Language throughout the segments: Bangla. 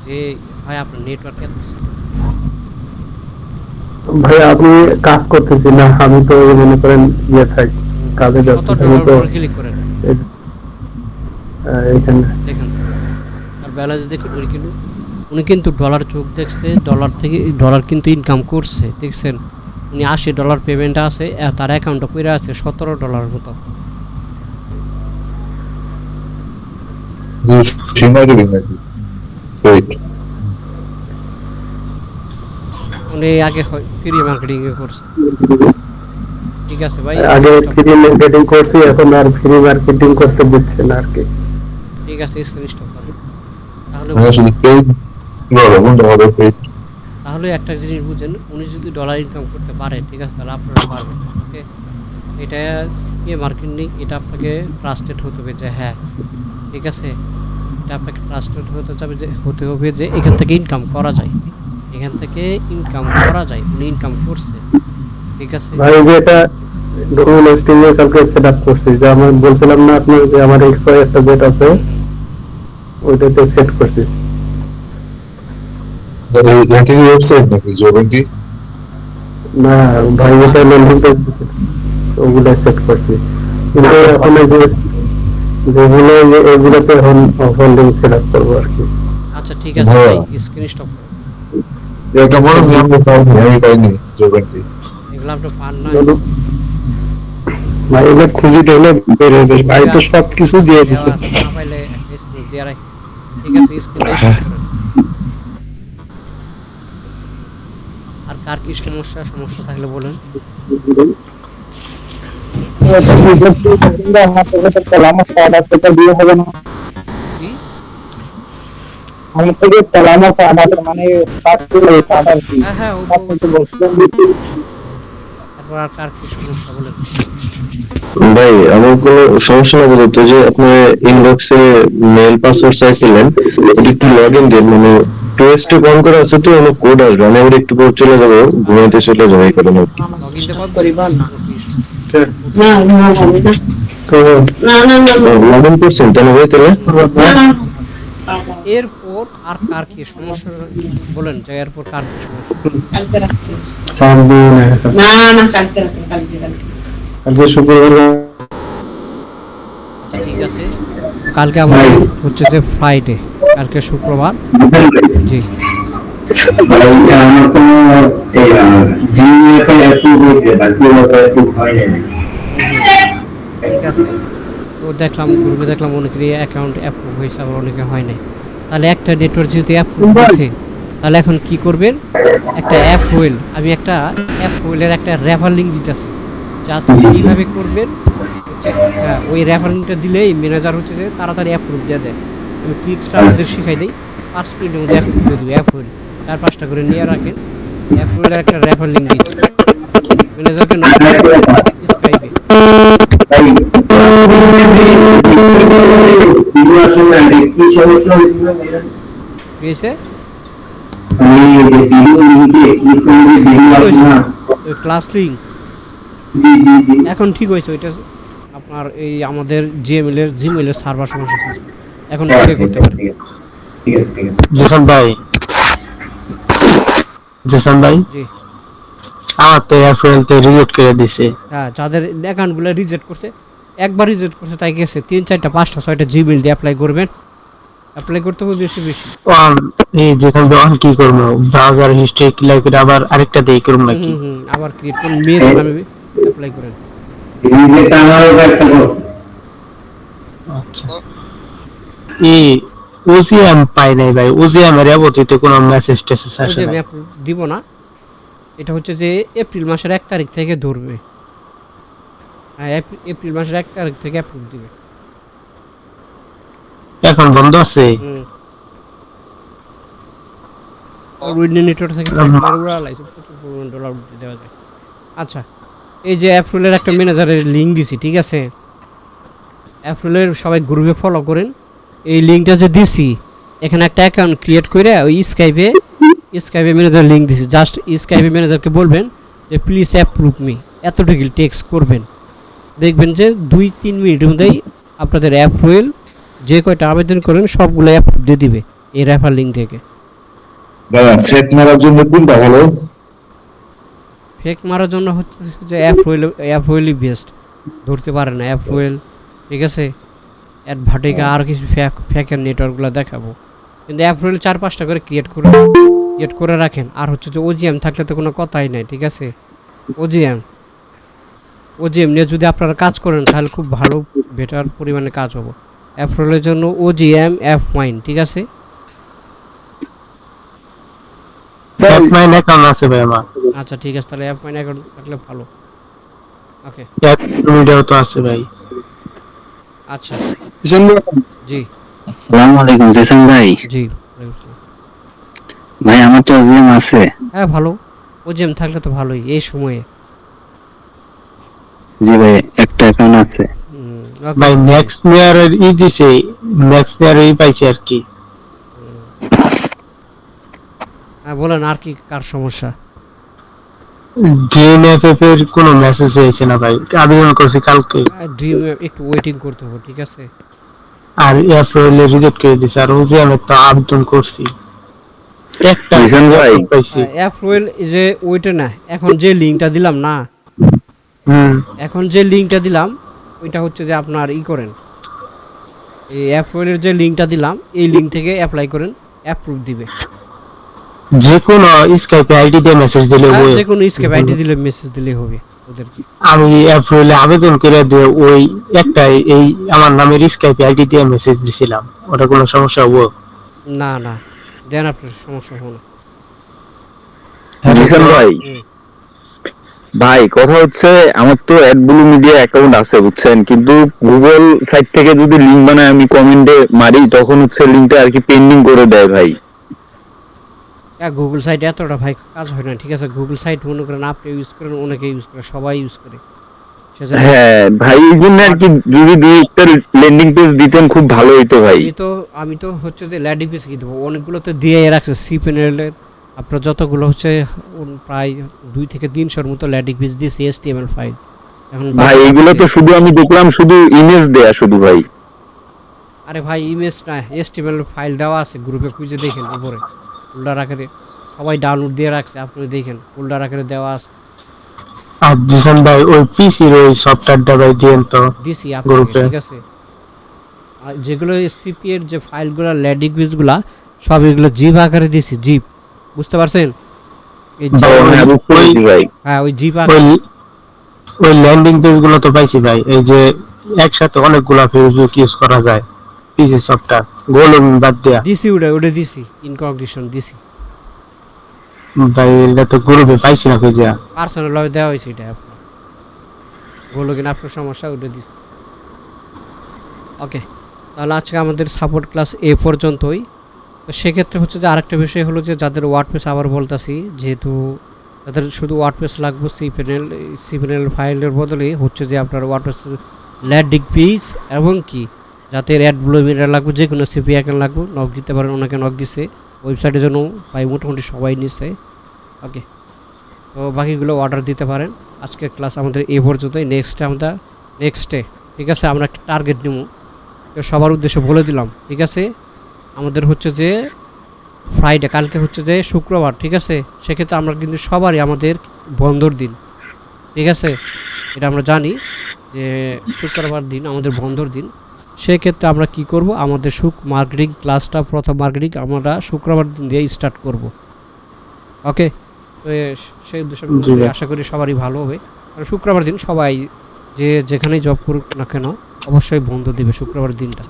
যে ভাই আপনার নেটওয়ার্ক এত slow। ভাই আমি কাজ করতেছি না, আমি তো মনে করেন ইয়ে থাকি, কাজে ব্যস্ত থাকি $17 তো। উপর ক্লিক করেন, এখানে দেখেন আর ব্যালেন্স দেখুন। উনি কিন্তু ডলার চোখ দেখছে, ডলার থেকে ডলার কিন্তু ইনকাম করছে, দেখছেন? উনি $80 পেমেন্ট আছে, তার অ্যাকাউন্টে পড়ে আছে $17 মতো। ফ্রি মার্কেটিং নাকি ফেক? উনি আগে ফ্রি মার্কেটিং এ করছে। ঠিক আছে ভাই, আগে স্ক্রিন স্টপ ফ্রি করেন। মার্কেটিং করছি, এখন আর ফ্রি মার্কেটিং করতে দিচ্ছে না আর কি। ঠিক আছে, স্ক্রিন স্টপ করেন। তাহলে মানে বুঝেন, শুধু পেইড বলো, কোনটা আমাদের পেইড? তাহলে একটা জিনিস বুঝেন, উনি যদি ডলার ইনকাম করতে পারে, ঠিক আছে, তাহলে আপনারা পারবেন। ওকে, এটা মার্কেটিং, এটা আপনাকে ট্রাস্টেড হতে হবে যে হ্যাঁ, ঠিক আছে, এটা আপনাকে ট্রাস্টেড হতে হবে যে এখান থেকে ইনকাম করা যায়, এখান থেকে ইনকাম করা যায়। উনি ইনকাম করছে, ঠিক আছে। ভাই যে এটা ডোমেন হোস্টিং এ কালকে সেটআপ করছি, যে আমার বলছিলাম না আপনি যে আমার এক্সট্রা একটা জেট আছে, হুম হুম। ওইটাতে সেট করছি। এখান থেকে ওয়েবসাইট নাকি জবেন কি? না ভাই, এটা ল্যান্ডিং পেজ ওগুলো সেট করছি, কিন্তু এখন এই যে যেগুলো এগুলোতে এখন হোল্ডিং সেটআপ করবো আর কি। আচ্ছা ঠিক আছে ভাইয়া ভাই, স্ক্রিন স্টপ করেন। এটা মনে হয় আমি পাইনি, আমি পাইনি জবেন কি। এগুলো আপনি পান নাই। ভাই এগুলো খুঁজে দেখলে বের হবে, ভাই ঠিক তো আছে, সব কিছু দিয়ে দেওয়া দিছে। আছে, না পাইলে একটা স্ক্রিন দিয়ে রাখেন। ঠিক আছে, স্ক্রিনটা স্টপ করেন। আর কার কি সমস্যা থাকলে বলেন। জি, আমার থেকে চালানো কার্ড আছে, মানে কার্ড আর কি। হ্যাঁ হ্যাঁ, অবশ্যই অবশ্যই। তারপর আর কার কি সমস্যা বলেন। ভাই আমার কোনো সমস্যা না, বলতো যে আপনি ইনবক্সে মেল পাসওয়ার্ড চাইছিলেন, ওটা একটু লগ ইন দিন, মানে টোয়েস্টে অন করা আছে তো অনেক কোড আসবে, আমি আবার একটু পর চলে যাবো, ঘুমাইতে চলে যাবো এই কারণে আর কি। লগ ইনতে পারবেন, কোনো ইস্যু নেই। না তো লগ ইন করছেন তাহলে ভাই, তাহলে এরপর আর কার কি সমস্যা বলেন, যে এরপর কার কি সমস্যা। সব দিয়ে কালকে শুক্রবার। আচ্ছা ঠিক আছে, কালকে আমাদের হচ্ছে যে ফ্রাইডে, কালকে শুক্রবার। জি। আমার কোনো জিমেইল অ্যাপ্রুভ হয়েছে, বাকি মতো অ্যাপ্রুভ হয় নাই। হুম হুম। ঠিক আছে, তো দেখলাম গ্রুপে দেখলাম অনেকেরই অ্যাকাউন্ট অ্যাপ্রুভ হয়েছে, আবার অনেকে হয় নাই। তাহলে একটা নেটওয়ার্ক যেহেতু অ্যাপ্রুভ হয়েছে, তাহলে এখন কি করবেন, একটা অ্যাপ হুইল, আমি একটা অ্যাপ হুইলের একটা রেফার লিঙ্ক দিতেছি। জাস্ট এইভাবে করবেন হচ্ছে, হ্যাঁ, ওই রেফার লিঙ্কটা দিলেই ম্যানেজার হচ্ছে যে তাড়াতাড়ি অ্যাপ্রুভ দিয়ে দেয়। আমি ক্লিক স্টার্টে শিখাই দিই, 5 মিনিটের মধ্যে অ্যাপ্রুভ দিয়ে দেবো। অ্যাপ হুইল 4-5টা করে নিয়ে রাখেন। অ্যাপ হুইলের একটা রেফার লিঙ্ক দিচ্ছি, ম্যানেজারকে নক দিবেন স্কাইপে। ভিডিও আসলে কি সমস্যা হয়েছিল ঠিক আছে, আমি যে ভিডিও লিঙ্কে ক্লিক করে ভিডিও ঠিক আসে হয়েছে না। ওই ক্লাস লিঙ্ক, জি জি জি। এখন ঠিক হয়েছে। ওইটা আপনার এই আমাদের জিমেলের সার্ভার সমস্যা ছিল, এখন ওকে আচ্ছা করতে আচ্ছা, পারেন। ঠিক আছে ঠিক আছে। জেসন ভাই, জেসন ভাই, জি, আমার তো এয়ারফ্রেলতে রিজেক্ট করে দিছে। হ্যাঁ, যাদের অ্যাকাউন্টগুলো রিজেক্ট করছে, একবার রিজেক্ট করছে তাই গেছে 3-4-5-6টা জিমেল দিয়ে অ্যাপ্লাই করবেন। অ্যাপ্লাই করতে হবে বেশি বেশি। এই যেখান থেকে অন কি করবো, ব্রাউজার হিস্ট্রি ক্লিয়ার করে আবার আরেকটা দিয়ে করবো হুম নাকি? হুম হুম, আবার ক্রিয়েট করুন, মেয়ের নামে অ্যাপ্লাই করেন। রিজেক্ট আমারও একটা করছে। আচ্ছা, এই ওজিএম পাই নাই ভাই, ওজিএম এর অবতীতে কোনো মেসেজ টেসেজ ওই আসে যে নাই। ম্যাপ দিব না, এটা হচ্ছে যে এপ্রিল মাসের 1 তারিখ থেকে ধরবে। হ্যাঁ, এপ্রিল মাসের 1 তারিখ থেকে অ্যাপ্রুভ দিবে। এখন বন্ধ আছে। হুম, উইন্ডো নেটওয়ার্ক থেকে ফাইল উড়া লাইছে, প্রচুর পরিমাণ ডলার দেওয়া যায়। আচ্ছা, এই যে অ্যাপ্রিলের একটা ম্যানেজারের লিঙ্ক দিছি, ঠিক আছে, অ্যাপ্রিলের সবাই গ্রুপে ফলো করেন। এই লিঙ্কটা যে দিছি, এখানে একটা অ্যাকাউন্ট ক্রিয়েট করে ওই স্কাইপে ম্যানেজার লিঙ্ক দিছি, জাস্ট স্কাইপে ম্যানেজারকে বলবেন যে প্লিজ অ্যাপ্রুভ মি, এতটুকু টেক্সট করবেন। দেখবেন যে 2-3 মিনিটের মধ্যেই আপনাদের অ্যাপ হুইল যে কয়টা আবেদন করেন সবগুলো অ্যাপ্রুভ দিয়ে দিবে এই রেফার লিঙ্ক থেকে। ভাইয়া ফেক মারার জন্য কোনটা ভালো? ফেক মারার জন্য হচ্ছে যে অ্যাপ হইলই বেস্ট। ধরতে পারে না অ্যাপ হইল, ঠিক আছে। অ্যাডভার্টিকা আর কিছু ফেকের নেটওয়ার্কগুলো দেখাবো, কিন্তু অ্যাপ হইল 4-5টা করে ক্রিয়েট করে রাখেন। আর হচ্ছে যে ওজিএম থাকলে তো কোনো কথাই নাই, ঠিক আছে। ওজিএম নিয়ে যদি আপনারা কাজ করেন তাহলে খুব ভালো বেটার পরিমাণে কাজ হবে। অ্যাপ হইলের জন্য ওজিএম F9, ঠিক আছে। F9 অ্যাকাউন্ট আছে ভাই আমার। আচ্ছা ঠিক আছে, তাহলে F9 অ্যাকাউন্ট থাকলে ভালো। ওকে, মিডিয়াও তো আছে ভাই। আচ্ছা জি আসসালামু আলাইকুম জেসন ভাই। জি ভাই আমার তো জিএম আছে। হ্যাঁ ভালো, ওজিএম থাকলে তো ভালোই এই সময়ে। জি ভাই একটা অ্যাকাউন্ট আছে। okay, ভাই নেক্সট ইয়ারের দিছে, নেক্সট ইয়ারে পাইছে আর কি। হ্যাঁ বলেন, আর কি কার সমস্যা? ডিএনএফএফ এর কোনো মেসেজ এসেছে না ভাই, আবেদন করছি কালকে। ড্রিম একটু ওয়েটিং করতে হবে, ঠিক আছে। আর এফএল রিজেক্ট করে দিছে, আর ওই যে আমি তো আবেদন করছি একটা জিসান ভাই। পাইছি। অ্যাপ রয়েল যে ওইটা না, এখন যে লিঙ্কটা দিলাম না, এখন যে লিঙ্কটা দিলাম ওইটা হচ্ছে যে আপনার করেন, এই অ্যাপ রয়েলের যে লিঙ্কটা দিলাম এই লিঙ্ক থেকে অ্যাপ্লাই করেন, অ্যাপ্রুভ দিবে। যে কোনো স্কাইপে আইডি দিয়ে মেসেজ দিলে আর হয়। যে কোনো স্কেপ আইডি দিলে মেসেজ দিলেই হবে ওদেরকে। আমি এফএলে আবেদন করে দিয়ে ওই একটা এই আমার নামের স্কাইপে আইডি দিয়ে মেসেজ দিছিলাম, ওটা কোনো সমস্যা হবে? না না, দেন আপনার সমস্যা হবে না। জিসান ভাই, ভাই কথা হচ্ছে আমার তো অ্যাডব্লু মিডিয়া অ্যাকাউন্ট আছে বুঝছেন, কিন্তু গুগল সাইট থেকে যদি লিংক বানায় আমি কমেন্টে মারি তখন হচ্ছে লিংকটা আর কি পেন্ডিং করে দেয় ভাই। গুগল সাইট এতটা ভাই কাজ হয় না, ঠিক আছে। গুগল সাইট মনে করেন আপনি ইউজ করেন, অনেকে ইউজ করে, সবাই ইউজ করে, সেজন্য হ্যাঁ ভাই এই জন্য আর কি যদি দুই একটা ল্যান্ডিং পেজ দিতেন খুব ভালো হতো ভাই। আমি তো হচ্ছে যে ল্যান্ডিং পেজ কি দেবো, অনেকগুলো তো দিয়ে রাখছে সিপিএনএল-এর। আপনার যতগুলো হচ্ছে প্রায় 2 থেকে 300-র মতো ল্যান্ডিং পেজ দিয়েছে HTML ফাইল। এখন ভাই এগুলো তো শুধু আমি দেখলাম শুধু ইমেজ দেয়া শুধু ভাই। আরে ভাই ইমেজ না, HTML ফাইল দেওয়া আছে, গ্রুপে খুঁজে দেখেন উপরে ফোল্ডার আকারে সবাই ডাউনলোড দিয়ে রাখছে, আপনি দেখেন ফোল্ডার আকারে দেওয়া আছে। আর জিসান ভাই ওই পিসির ওই সফটওয়্যারটা ভাই দিয়েন তো দিছি আপনাকে, ঠিক আছে। আর যেগুলো সিপি এর যে ফাইলগুলো ল্যান্ডিং পেজগুলা সব এগুলো জিপ আকারে দিছি, জিপ, বুঝতে পারছেন? এই হ্যাঁ ওই জিপ আকারে। ওই ল্যান্ডিং পেজ গুলো তো পাইছি ভাই, এই যে একসাথে অনেকগুলা ফেসবুক ইউজ করা যায় পিসি সফটওয়্যার গোলন বাদ দেয়া দিছি, ওটা দিছি, ইনকগনিশন দিছি ভাই। এটা তো গ্রুপে পাইছি না খুঁজে। পার্সোনাল ভাবে দেওয়া হয়েছে এটা আপনার, বলো কিনা আপনার সমস্যা, ওটা দিছি। ওকে, তাহলে আজকে আমাদের সাপোর্ট ক্লাস এ পর্যন্তই। তো সেক্ষেত্রে হচ্ছে যে আরেকটা বিষয় হলো যে যাদের ওয়ার্ডপ্রেস, আবার বলতাছি, যেহেতু যাদের শুধু ওয়ার্ডপ্রেস লাগবে সিপিএনএল ফাইলের বদলে হচ্ছে যে আপনার ওয়ার্ডপ্রেস ল্যান্ডিং পেজ এবং কি যাদের অ্যাডব্লু মিডিয়া লাগবে, যে কোনো সিপি অ্যাকাউন্ট লাগবে, নক দিতে পারেন, ওনাকে নক দিছে ওয়েবসাইটের জন্য ভাই, মোটামুটি সবাই নিচ্ছে। ওকে, তো বাকিগুলো অর্ডার দিতে পারেন। আজকের ক্লাস আমাদের এ পর্যন্তই। নেক্সটে ঠিক আছে আমরা একটা টার্গেট নেব, সবার উদ্দেশ্যে বলে দিলাম, ঠিক আছে। আমাদের হচ্ছে যে ফ্রাইডে, কালকে হচ্ছে যে শুক্রবার, ঠিক আছে। সেক্ষেত্রে আমরা কিন্তু সবারই আমাদের বন্ধর দিন, ঠিক আছে। এটা আমরা জানি যে শুক্রবার দিন আমাদের বন্ধর দিন। সেক্ষেত্রে আমরা কি করব, আমাদের মার্কেটিং ক্লাসটা, প্রথম মার্কেটিং আমরা শুক্রবার দিন দিয়ে স্টার্ট করব। ওকে, তো সেই উদ্দেশ্যে আশা করি সবারই ভালো হবে। আর শুক্রবার দিন সবাই যে যেখানেই জব করুক না কেন অবশ্যই বন্ধ দিবে শুক্রবার দিনটা।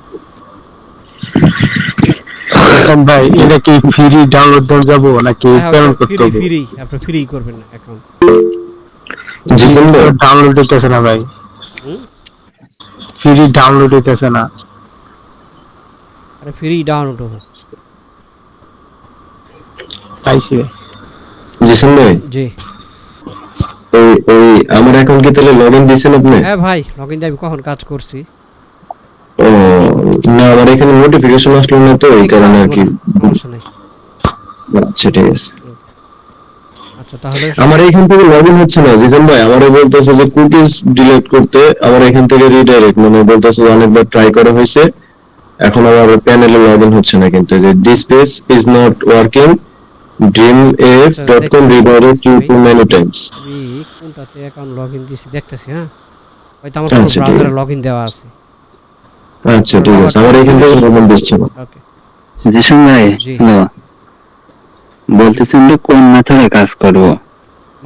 ভাই এটা কি ফ্রি ডাউনলোড দেওয়া যাব নাকি পেমেন্ট করতে হবে? ফ্রি, আপনি ফ্রি করবেন না অ্যাকাউন্ট। জিসান ভাই ডাউনলোড হইতেছে না ভাই, ফ্রি ডাউনলোড হইতেছে না। আরে ফ্রি ডাউনলোড হবে। পাইছি ভাই। জিসান ভাই, জি ওই আমার অ্যাকাউন্ট কি তাহলে লগইন দিয়েছেন আপনি? হ্যাঁ ভাই, লগইন দিয়ে আমি কখন কাজ করছি। ও না, আমার এখানে নোটিফিকেশন আসলো না তো এই কারণে আর কি। সমস্যা নেই। আচ্ছা ঠিক আছে। আচ্ছা তাহলে আমার এখান থেকে লগইন হচ্ছে না জিসান ভাই, আমারও বলতেছে যে কুকিজ ডিলিট করতে, আমার এখান থেকে রিডাইরেক্ট, মানে বলতেছে অনেকবার ট্রাই করা হয়েছে, এখন আমার প্যানেলে লগইন হচ্ছে না, কিন্তু যে this page is not working, dreamf.com reloaded too many times. আমি কোনটাতে অ্যাকাউন্ট লগইন দিছি দেখতেছি। হ্যাঁ, হয়তো আমার কোনো আচ্ছা, ঠিক ব্রাউজারে আছে। লগইন দেওয়া আছে। আচ্ছা ঠিক আছে, আমার এখান থেকে লগ দিচ্ছে না। ওকে, জিসুম ভাই, জি। হ্যালো, বলতেছেন যে কোন মেথডে কাজ করব?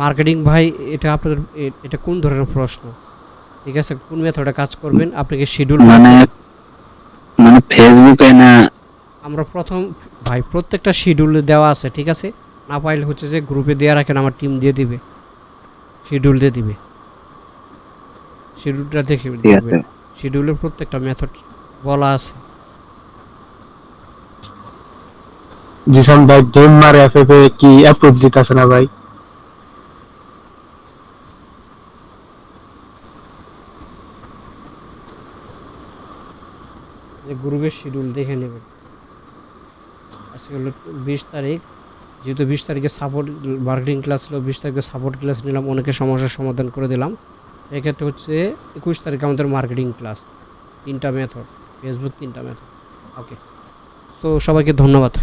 মার্কেটিং ভাই, এটা আপনাদের এটা কোন ধরনের প্রশ্ন? ঠিক আছে, কোন মেথডে কাজ করবেন? আপনাকে শিডিউল মানে ফেসবুকে না? আমরা প্রথম ভাই প্রত্যেকটা শিডিউলে দেওয়া আছে, ঠিক আছে? না পাইলে হচ্ছে যে গ্রুপে দেওয়া রাখেন, আমার টিম দিয়ে দিবে, শিডিউল দিয়ে দিবে, শিডিউলটা দেখে ঠিক দেখবেন। আছে। শিডিউলের প্রত্যেকটা মেথড বলা আছে। জিসান ভাই গেম মারে এফএফে কি অ্যাপ্রুভ দিতেছে না ভাই? যে গ্রুপের শিডিউল দেখে নেবেন। আজকে হলো 20 তারিখ, যেহেতু 20 তারিখে সাপোর্ট মার্কেটিং ক্লাস ছিল, 20 তারিখে সাপোর্ট ক্লাস নিলাম, অনেকের সমস্যার সমাধান করে দিলাম। এক্ষেত্রে হচ্ছে 21 তারিখে আমাদের মার্কেটিং ক্লাস, 3টা মেথড, ফেসবুক 3টা মেথড। ওকে, তো সবাইকে ধন্যবাদ।